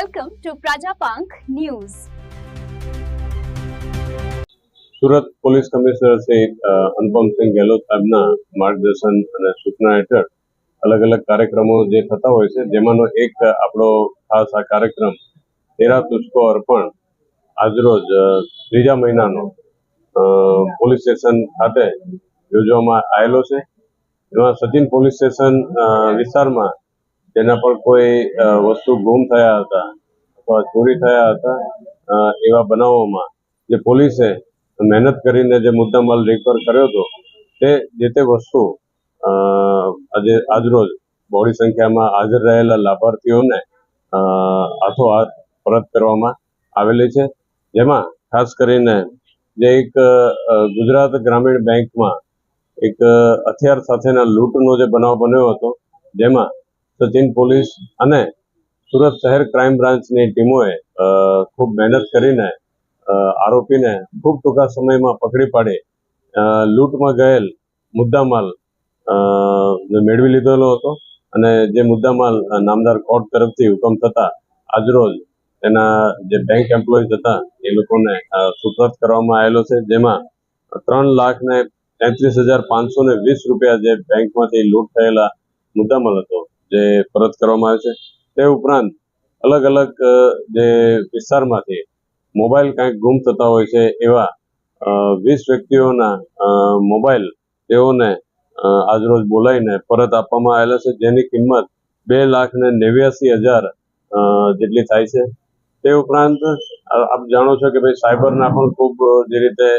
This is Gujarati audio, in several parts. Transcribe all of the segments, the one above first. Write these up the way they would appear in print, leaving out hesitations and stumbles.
Welcome to Prajapank News. Surat police commissioner Shri Anupamsinh Gehlot સાહેબના માર્ગદર્શન અને સૂચના હેઠળ અલગ અલગ કાર્યક્રમો જે થતા હોય છે, જેમાંનો એક આપણો ખાસ આ કાર્યક્રમ તેરા તુજકો અર્પણ આજરોજ ત્રીજા મહિનાનો પોલીસ સ્ટેશન ખાતે યોજવામાં આવેલો છે. એમાં સચિન પોલીસ સ્ટેશન વિસ્તારમાં જેના પર કોઈ વસ્તુ ગુમ થયા હતા અથવા ચોરી થયા હતા એવા બનાવોમાં જે પોલીસે મહેનત કરીને જે મુદ્દામાલ રિકવર કર્યો હતો તે જે તે વસ્તુ આજરોજ બહોળી સંખ્યામાં હાજર રહેલા લાભાર્થીઓને હાથોહાથ પરત કરવામાં આવેલી છે. જેમાં ખાસ કરીને જે એક ગુજરાત ગ્રામીણ બેંકમાં એક હથિયાર સાથેના લૂંટનો જે બનાવ બન્યો હતો, જેમાં સચિન પોલીસ અને સુરત શહેર ક્રાઇમ બ્રાન્ચની ટીમોએ ખૂબ મહેનત કરીને આરોપીને ખૂબ ટૂંકા સમયમાં પકડી પાડી લૂંટમાં ગયેલ મુદ્દામાલ મેળવી લીધેલો હતો. અને જે મુદ્દામાલ નામદાર કોર્ટ તરફથી હુકમ થતા આજરોજ એના જે બેંક એમ્પ્લોઈઝ હતા એ લોકોને સુપ્રત કરવામાં આવેલો છે. જેમાં 3,33,520 રૂપિયા જે બેંકમાંથી લૂંટ થયેલા મુદ્દામાલ હતો જે પરત કરવામાં આવે છે. તે ઉપરાંત અલગ અલગ જે વિસ્તારમાંથી મોબાઈલ કાંઈક ગુમ થતા હોય છે એવા 20 વ્યક્તિઓના મોબાઈલ તેઓને આજરોજ બોલાવીને પરત આપવામાં આવેલા છે, જેની કિંમત 2,89,000 જેટલી થાય છે. તે ઉપરાંત આપ જાણો છો કે ભાઈ સાયબરના પણ ખૂબ જે રીતે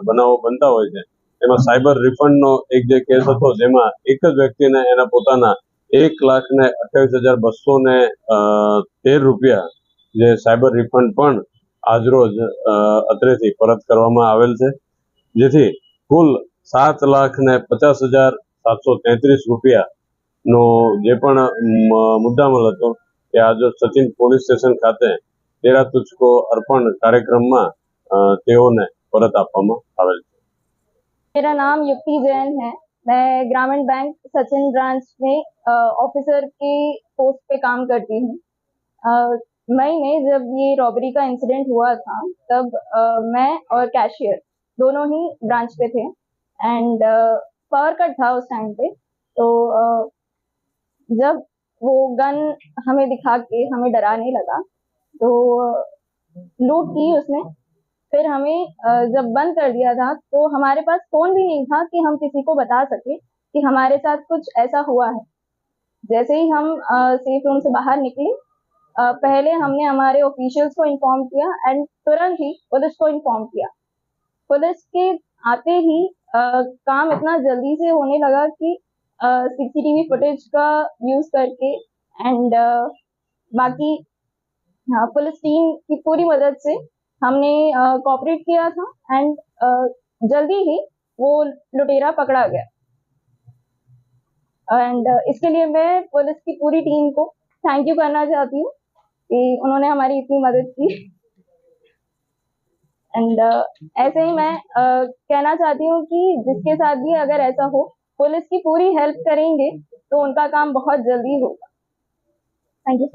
બનાવો બનતા હોય છે, એમાં સાયબર રિફંડનો એક જે કેસ હતો, જેમાં એક જ વ્યક્તિને એના પોતાના 1,28,213 રૂપિયા જે સાયબર રિફંડ પણ આજરોજ અત્રેથી પરત કરવામાં આવેલ છે, જેથી કુલ 7,50,733 રૂપિયાનો જે પણ મુદ્દામાલ હતો એ આજે સચિન પોલીસ સ્ટેશન ખાતે તેરા તુજકો અર્પણ કાર્યક્રમમાં તેઓને પરત આપવામાં આવેલ છે. मेरा नाम युक्ति जैन है। मैं ग्रामीण बैंक सचिन ब्रांच में ऑफिसर की पोस्ट पे काम करती हूँ। मई में जब ये रॉबरी का इंसिडेंट हुआ था, तब मैं और कैशियर दोनों ही ब्रांच पे थे एंड पावर कट था उस टाइम पे। तो जब वो गन हमें दिखा के हमें डराने लगा तो लूट की उसने। फिर हमें जब बंद कर दिया था तो हमारे पास फोन भी नहीं था कि हम किसी को बता सके कि हमारे साथ कुछ ऐसा हुआ है। जैसे ही हम सेफ रूम से बाहर निकले, पहले हमने हमारे ऑफिशियल्स को इन्फॉर्म किया एंड तुरंत ही पुलिस को इन्फॉर्म किया। पुलिस के आते ही काम इतना जल्दी से होने लगा कि सीसीटीवी फुटेज का यूज करके एंड बाकी पुलिस टीम की पूरी मदद से हमने कोऑपरेट किया था एंड जल्दी ही वो लुटेरा पकड़ा गया। एंड इसके लिए मैं पुलिस की पूरी टीम को थैंक यू करना चाहती हूँ कि उन्होंने हमारी इतनी मदद की। एंड ऐसे ही मैं कहना चाहती हूँ कि जिसके साथ भी अगर ऐसा हो, पुलिस की पूरी हेल्प करेंगे तो उनका काम बहुत जल्दी होगा। Thank you.